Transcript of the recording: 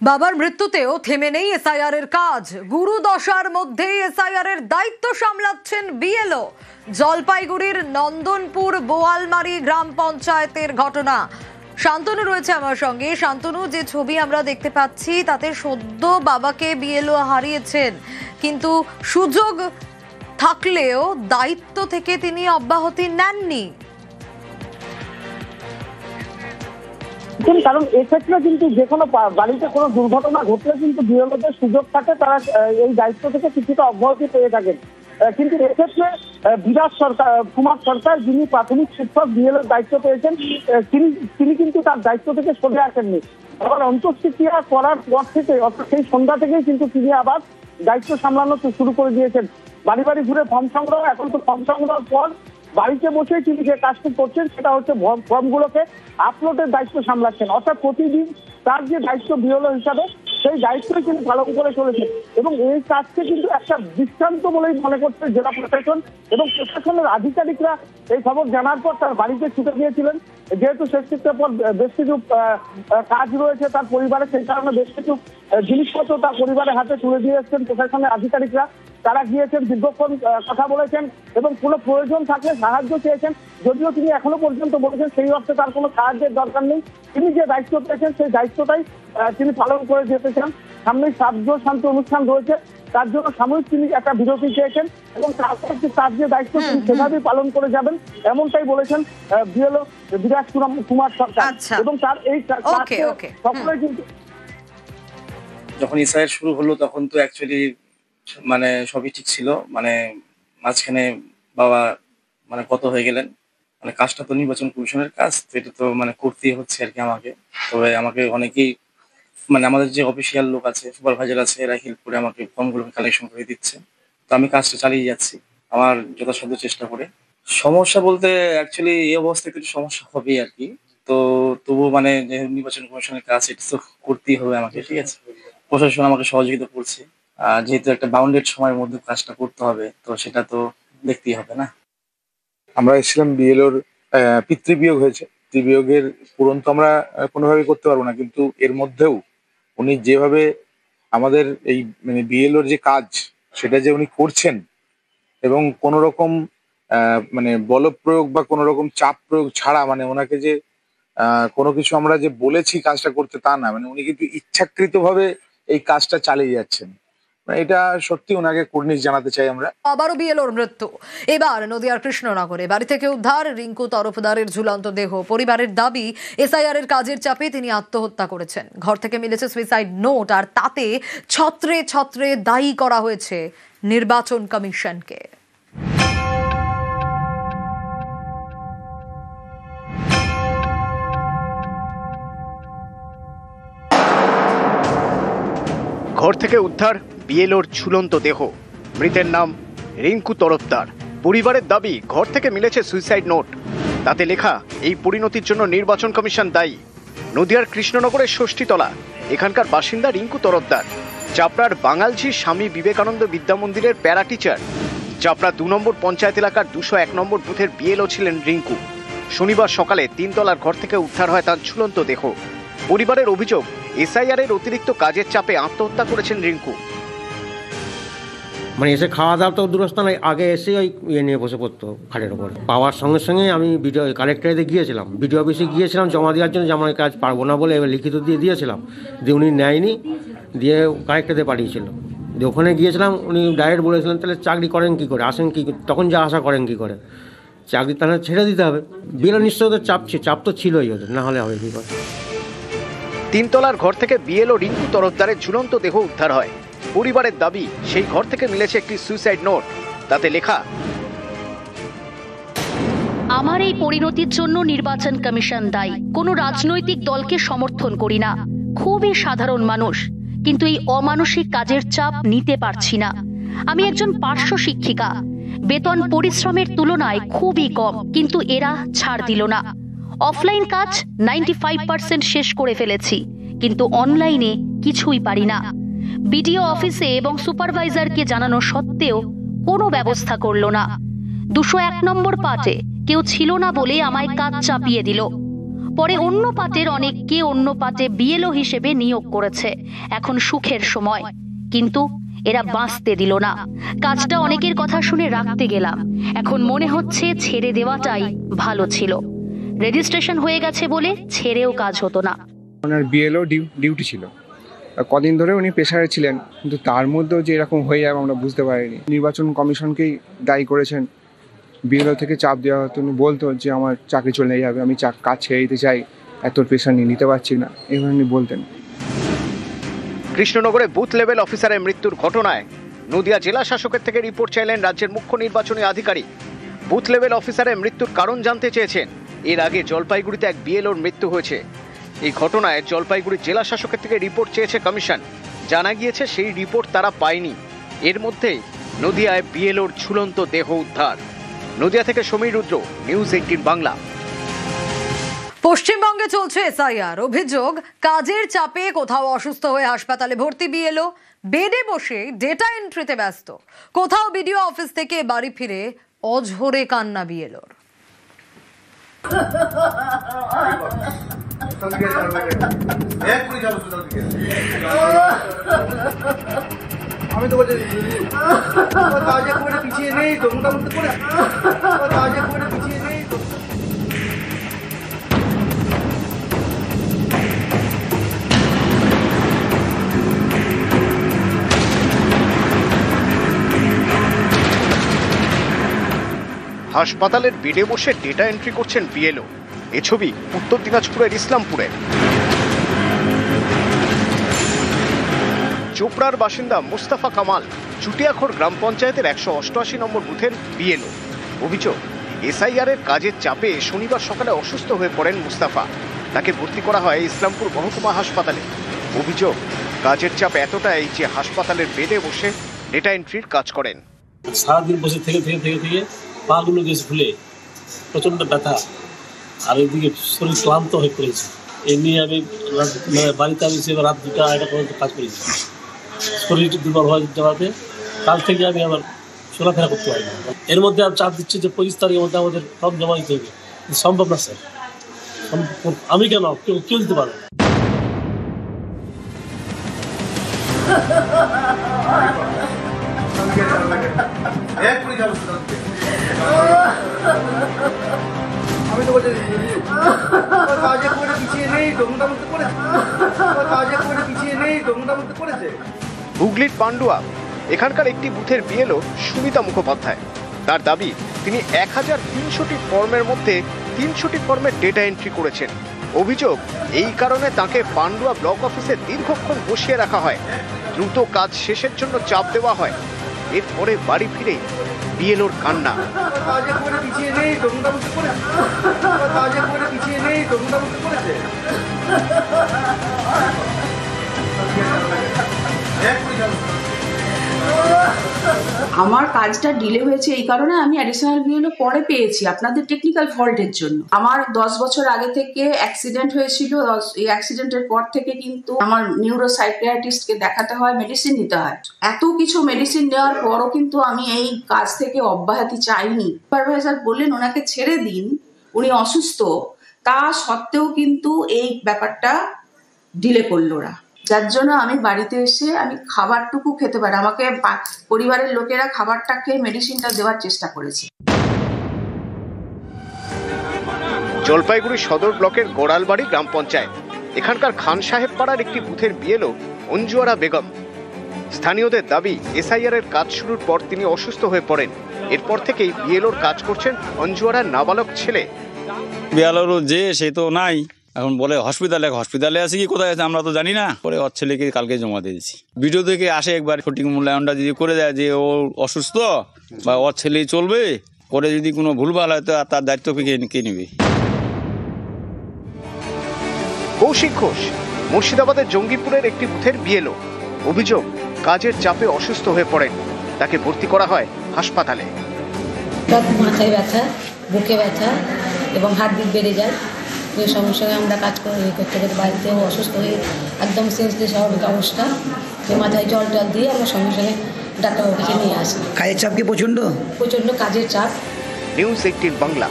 বাবার মৃত্যুতেও থেমে নেই এসআইআর এর কাজ। গুরু দশার মধ্যেই এসআইআর এর দায়িত্ব সামলাচ্ছেন বিএলও। জলপাইগুড়ির নন্দনপুর বোয়ালমারি গ্রাম পঞ্চায়েতের ঘটনা। শান্তনু রয়েছে আমার সঙ্গে। শান্তনু, যে ছবি আমরা দেখতে পাচ্ছি তাতে সদ্য বাবাকে বিএলও হারিয়েছেন, কিন্তু সুযোগ থাকলেও দায়িত্ব থেকে তিনি অব্যাহতি নেননি। কারণ এক্ষেত্রে কিন্তু যে কোনো বাড়িতে কোনো দুর্ঘটনা ঘটলে কিন্তু বিএলওদের সুযোগ থাকে, তারা এই দায়িত্ব থেকে কিছুটা অব্যাহতি পেয়ে থাকেন। কিন্তু এক্ষেত্রে বিরাট সরকার, কুমার সরকার, যিনি প্রাথমিক শিক্ষক বিএলওর দায়িত্ব পেয়েছেন, তিনি কিন্তু তার দায়িত্ব থেকে সরে আসেননি। আবার অন্ত্যেষ্টিক্রিয়া করার পর থেকে, অর্থাৎ সেই সন্ধ্যা থেকেই কিন্তু তিনি আবার দায়িত্ব সামলানো শুরু করে দিয়েছেন। বাড়ি বাড়ি ঘুরে ফর্ম সংগ্রহ, এখন তো ফর্ম সংগ্রহের পর বাড়িতে বসে তিনি যে কাজটি করছেন সেটা হচ্ছে ফর্মগুলোকে আপলোডের দায়িত্ব সামলাচ্ছেন। অর্থাৎ প্রতিদিন তার যে দায়িত্ব বিএলও হিসাবে, সেই দায়িত্বই তিনি পালন করে চলেছেন এবং এই কাজকে কিন্তু একটা দৃষ্টান্ত বলেই মনে করছে জেলা প্রশাসন এবং প্রশাসনের আধিকারিকরা। এই খবর জানার পর তার বাড়িতে ছুটে গিয়েছিলেন, যেহেতু শেষ কৃত্যের পর বেশ কিছু কাজ রয়েছে তার পরিবারে, সেই কারণে বেশ কিছু জিনিসপত্র তার পরিবারের হাতে তুলে দিয়ে এসছেন প্রশাসনের আধিকারিকরা। তারা গিয়েছেন, দীর্ঘক্ষণ কথা বলেছেন এবং কোনো প্রয়োজন থাকলে সাহায্য চেয়েছেন। যদিও তিনি এখনো পর্যন্ত বলেছেন সেই অর্থে তার কোনো সাহায্যের দরকার নেই, তিনি যে দায়িত্ব পেয়েছেন সেই দায়িত্বটাই তিনি পালন করে যেতে চান। সামনেই শ্রাদ্ধ শান্তি অনুষ্ঠান রয়েছে, তার জন্য সাময়িক তিনি একটা বিরতি চেয়েছেন এবং তারপর তার যে দায়িত্ব তিনি সেভাবেই পালন করে যাবেন, এমনটাই বলেছেন বিএলও বিরাট কুমার সরকার। এবং তার এই সকলে কিন্তু যখন এসআইআর শুরু হলো তখন তো অ্যাকচুয়ালি মানে সবই ঠিক ছিল, মানে মাঝখানে বাবা মানে কত হয়ে গেলেন, মানে কাজটা তো নির্বাচন কমিশনের কাজ, তো এটা তো মানে করতেই হচ্ছে আর কি আমাকে। তবে আমাকে অনেকেই মানে আমাদের যে অফিসিয়াল লোক আছে, সুপারভাইজার আছে, এরা হেল্প করে আমাকে ফর্মগুলো কালেকশন করে দিচ্ছে। তো আমি কাজটা চালিয়ে যাচ্ছি আমার যথাসাধ্য চেষ্টা করে। সমস্যা বলতে অ্যাকচুয়ালি এই অবস্থায় একটু সমস্যা হবেই আর কি। তো তবু মানে যে নির্বাচন কমিশনের কাজ, এটা তো করতেই হবে আমাকে, ঠিক আছে। প্রশাসন আমাকে সহযোগিতা করছে, যেহেতু একটা বাউন্ডেড সময়ের মধ্যে কাজটা করতে হবে, তো সেটা তো দেখতেই হবে না। আমরা এসেছিলাম বিএলওর পিতৃবিয়োগ হয়েছে, পিতৃবিয়োগের পূরণ তো আমরা কোনোভাবে করতে পারবো না, কিন্তু এর মধ্যেও উনি যেভাবে আমাদের এই মানে বিএলওর যে কাজ সেটা যে উনি করছেন এবং কোনো রকম মানে বল প্রয়োগ বা কোনো রকম চাপ প্রয়োগ ছাড়া, মানে ওনাকে যে কোনো কিছু আমরা যে বলেছি কাজটা করতে তা না, মানে উনি কিন্তু ইচ্ছাকৃতভাবে এই কাজটা চালিয়ে যাচ্ছেন। এটা সত্যি ওনাকে কুর্নিশ জানাতে চাই আমরা। আবারও বিএলওর মৃত্যু, এবার নদিয়ার কৃষ্ণনগরে। বাড়ি থেকে উদ্ধার রিঙ্কু তরফদারের ঝুলন্ত দেহ। পরিবারের দাবি এসআইআর এর কাজের চাপে তিনি আত্মহত্যা করেছেন। ঘর থেকে মিলেছে সুইসাইড নোট, আর তাতে ছত্রে ছত্রে দায়ী করা হয়েছে নির্বাচন কমিশনকে। ঘর থেকে উদ্ধার বিএলওর ঝুলন্ত দেহ। মৃতের নাম রিঙ্কু তরফদার। পরিবারের দাবি ঘর থেকে মিলেছে সুইসাইড নোট, তাতে লেখা এই পরিণতির জন্য নির্বাচন কমিশন দায়ী। নদিয়ার কৃষ্ণনগরের ষষ্ঠীতলা, এখানকার বাসিন্দা রিঙ্কু তরফদার। চাপড়ার বাঙালঝি স্বামী বিবেকানন্দ বিদ্যা মন্দিরের প্যারা টিচার। চাপড়া 2 নম্বর পঞ্চায়েত এলাকার 201 নম্বর বুথের বিএলও ছিলেন রিঙ্কু। শনিবার সকালে 3 তলার ঘর থেকে উদ্ধার হয় তার ঝুলন্ত দেহ। পরিবারের অভিযোগ, এসআইআর এর অতিরিক্ত কাজের চাপে আত্মহত্যা করেছেন রিঙ্কু। মানে এসে খাওয়া দাওয়া তো দূরস্থ নয়, আগে এসে ওই ইয়ে নিয়ে বসে পড়তো খাটের ওপর। পাওয়ার সঙ্গে সঙ্গে আমি ভিডিও কালেক্টরেতে গিয়েছিলাম, ভিডিও অফিসে গিয়েছিলাম জমা দেওয়ার জন্য, যে আমার কাজ পারবো না বলে এবার লিখিত দিয়ে দিয়েছিলাম, দিয়ে উনি নেয়নি, দিয়ে কালেক্টরেতে পাঠিয়েছিল। দিয়ে ওখানে গিয়েছিলাম, উনি ডাইরেক্ট বলেছিলেন তাহলে চাকরি করেন কী করে, আসেন কী, তখন যা আশা করেন কী করে, চাকরি তাহলে ছেড়ে দিতে হবে। বিএলও নিশ্চয় ওদের চাপ তো ছিলই ওদের, না হলে হবে কী করে। 3 তলার ঘর থেকে বিএলও রিঙ্কু তরফদারের ঝুলন্ত দেহ উদ্ধার হয়। পরিবারের দাবি সেই ঘর থেকে মিলেছে একটি সুইসাইড নোট, তাতে লেখা, আমার এই পরিণতির জন্য নির্বাচন কমিশন দায়ী। কোনো রাজনৈতিক দলকে সমর্থন করি না, খুবই সাধারণ মানুষ, কিন্তু এই অমানসিক কাজের চাপ নিতে পারছি না। আমি একজন পার্শ্ব শিক্ষিকা, বেতন পরিশ্রমের তুলনায় খুবই কম, কিন্তু এরা ছাড় দিল না। অফলাইন কাজ 95% শেষ করে ফেলেছি, কিন্তু অনলাইনে কিছুই পারি না। বিডিও অফিসে এবং সুপারভাইজারকে জানানো সত্ত্বেও কোনো ব্যবস্থা করলো না। 201 নম্বর পার্টে কেউ ছিল না বলে আমায় কাজ চাপিয়ে দিল। পরে অন্য পার্টির অনেককে অন্য পার্টি বিএলও হিসেবে নিয়োগ করেছে। এখন সুখের সময়, কিন্তু এরা বাঁচতে দিল না। কাজটা অনেকের কথা শুনে রাখতে গেলাম, এখন মনে হচ্ছে ছেড়ে দেওয়াটাই ভালো ছিল। রেজিস্ট্রেশন হয়ে গেছে বলে ছেড়েও কাজ হতো না। ওনার বিএলও ডিউটি ছিল, কদিন ধরে উনি পেশারে ছিলেন, কিন্তু তার মধ্যেও যে এরকম হয়ে যাবে আমরা বুঝতে পারিনি। নির্বাচন কমিশনকেই দায়ী করেছেন। বিএলও থেকে চাপ দেওয়া হতো, উনি বলতো যে আমার চাকরি চলে যাবে, আমি কাজ ছেড়ে দিতে চাই, এত পেশা নিতে পারছি না, এইভাবে উনি বলতেন। কৃষ্ণনগরে বুথ লেভেল অফিসারের মৃত্যুর ঘটনায় নদিয়া জেলা শাসকের থেকে রিপোর্ট চাইলেন রাজ্যের মুখ্য নির্বাচনী আধিকারিক। বুথ লেভেল অফিসারের মৃত্যুর কারণ জানতে চেয়েছেন। এর আগে জলপাইগুড়িতে এক বিএলওর মৃত্যু হয়েছে। এই ঘটনায় জলপাইগুড়ি জেলা শাসকের থেকে রিপোর্ট চেয়েছে কমিশন। জানা গিয়েছে সেই রিপোর্ট তারা পায়নি। এর মধ্যেই নদিয়ায় বিএলওর ঝুলন্ত দেহ উদ্ধার। নদিয়া থেকে সমীর রুদ্র, নিউজ 18 বাংলা। পশ্চিমবঙ্গে চলছে এসআইআর। অভিযোগ, কাজের চাপে কোথাও অসুস্থ হয়ে হাসপাতালে ভর্তি বিএলও, বেডে বসে ডেটা এন্ট্রিতে ব্যস্ত। কোথাও বিডিও অফিস থেকে বাড়ি ফিরে অঝরে কান্না বিএলওর। আমি তো বলছি কাজে করে পিছিয়ে নেই তো, মোটামুটি করে কাজে করে পিছিয়ে নেই তো। হাসপাতালের বেডে বসে ডেটা এন্ট্রি করছেন বিএলও। এ ছবি উত্তর দিনাজপুরের ইসলামপুরে। চোপড়ার বাসিন্দা মুস্তাফা কামাল চুটিয়াখোর গ্রাম পঞ্চায়েতের 188 নম্বর বুথের বিএলও। অভিযোগ, এসআইআর এর কাজের চাপে শনিবার সকালে অসুস্থ হয়ে পড়েন মুস্তাফা। তাকে ভর্তি করা হয় ইসলামপুর মহকুমা হাসপাতালে। অভিযোগ, কাজের চাপ এতটাই যে হাসপাতালের বেডে বসে ডেটা এন্ট্রির কাজ করেন। সারাদিন বসে থেকে পাগুলো গেছে ফুলে, প্রচণ্ড ব্যথা, আর এদিকে শরীর ক্লান্ত হয়ে পড়েছে। এই নিয়ে আমি বাড়িতে আমি রাত 2টা পর্যন্ত কাজ করেছি। শরীর দুর্বল হয়ে যাওয়াতে কাল থেকে আমি আবার চলাফেরা করতে পারি না। এর মধ্যে আমি চাপ দিচ্ছি যে 25 তারিখের মধ্যে আমাদের ফর্ম জমা দিতে হবে। সম্ভব না স্যার, আমি কেন, কেউ দিতে পারবো না। আমি তো বলছি কাজে করে পিছিয়ে নেই তো, মোটামুটি করে কাজে করে পিছিয়ে নেই তো, মোটামুটি করেছে। হুগলির পান্ডুয়া এখানকার একটি বুথের বিএলও সুমিতা মুখোপাধ্যায়। তার দাবি, তিনি 1300টি ফর্মের মধ্যে 300টি ফর্মের ডেটা এন্ট্রি করেছেন। অভিযোগ, এই কারণে তাকে পান্ডুয়া ব্লক অফিসে দীর্ঘক্ষণ বসিয়ে রাখা হয়। দ্রুত কাজ শেষের জন্য চাপ দেওয়া হয়। এরপরে বাড়ি ফিরে বিএলওর কান্না। কাজে করে পিছিয়ে নেই তো, মোটামুটি করে কাজে করে পিছিয়ে নেই তো, মোটামুটি করেছে। আমার কাজটা ডিলে হয়েছে এই কারণে আমি অ্যাডিশনাল বিএলও পরে পেয়েছি আপনাদের টেকনিক্যাল ফল্টের জন্য। আমার 10 বছর আগে থেকে অ্যাক্সিডেন্ট হয়েছিল। এই অ্যাক্সিডেন্টের পর থেকে কিন্তু আমার নিউরোসাইকিয়াট্রিস্টকে দেখাতে হয়, মেডিসিন নিতে হয়। এত কিছু মেডিসিন নেওয়ার পরও কিন্তু আমি এই কাজ থেকে অব্যাহতি চাইনি। সুপারভাইজার বললেন ওনাকে ছেড়ে দিন, উনি অসুস্থ, তা সত্ত্বেও কিন্তু এই ব্যাপারটা ডিলে করলো ওরা, যার জন্য আমি বাড়িতে এসে আমি খাবারটুকু খেতে পারি। আমাকে পরিবারের লোকেরা খাবারটা খেয়ে মেডিসিনটা দেওয়ার চেষ্টা করেছে। জলপাইগুড়ি সদর ব্লকের গোড়ালবাড়ি গ্রাম পঞ্চায়েত, এখানকার খান সাহেব পাড়ার একটি বুথের বিএলও অঞ্জুয়ারা বেগম। স্থানীয়দের দাবি, এসআইআর এর কাজ শুরুর পর তিনি অসুস্থ হয়ে পড়েন। এরপর থেকেই বিএলওর কাজ করছেন অঞ্জুয়ারার নাবালক ছেলে। বিএলওর যে সে তো নাই, এখন বলে হসপিটালে আছে কি কোথায় আছে আমরা তো জানি না। পরে ওর ছেলেকে কালকে জমা দিয়েছি। ভিডিও থেকে আসে একবার সঠিক মূল্যায়নটা যদি করে দেয় যে ও অসুস্থ বা ওর ছেলেই চলবে, পরে যদি কোনো ভুলভাল হয় তো তার দায়িত্ব কে নেবে। কৌশিক ঘোষ মুর্শিদাবাদের জঙ্গিপুরের একটি বুথের বিএলও। অভিযোগ, কাজের চাপে অসুস্থ হয়ে পড়েন। তাকে ভর্তি করা হয় হাসপাতালে। মাথায় ব্যথা, বুকে ব্যথা এবং হার্টবিট বেড়ে যায়। সঙ্গে সঙ্গে আমরা কাজ করতে বাড়িতে অসুস্থ হয়ে একদম সেন্সলেস স্বাভাবিক অবস্থা, মাথায় জল দিয়ে আমরা সঙ্গে সঙ্গে ডাক্তারবাবুকে নিয়ে আসি। কাজের চাপ কি প্রচণ্ড কাজের চাপ। নিউজ 18 বাংলা।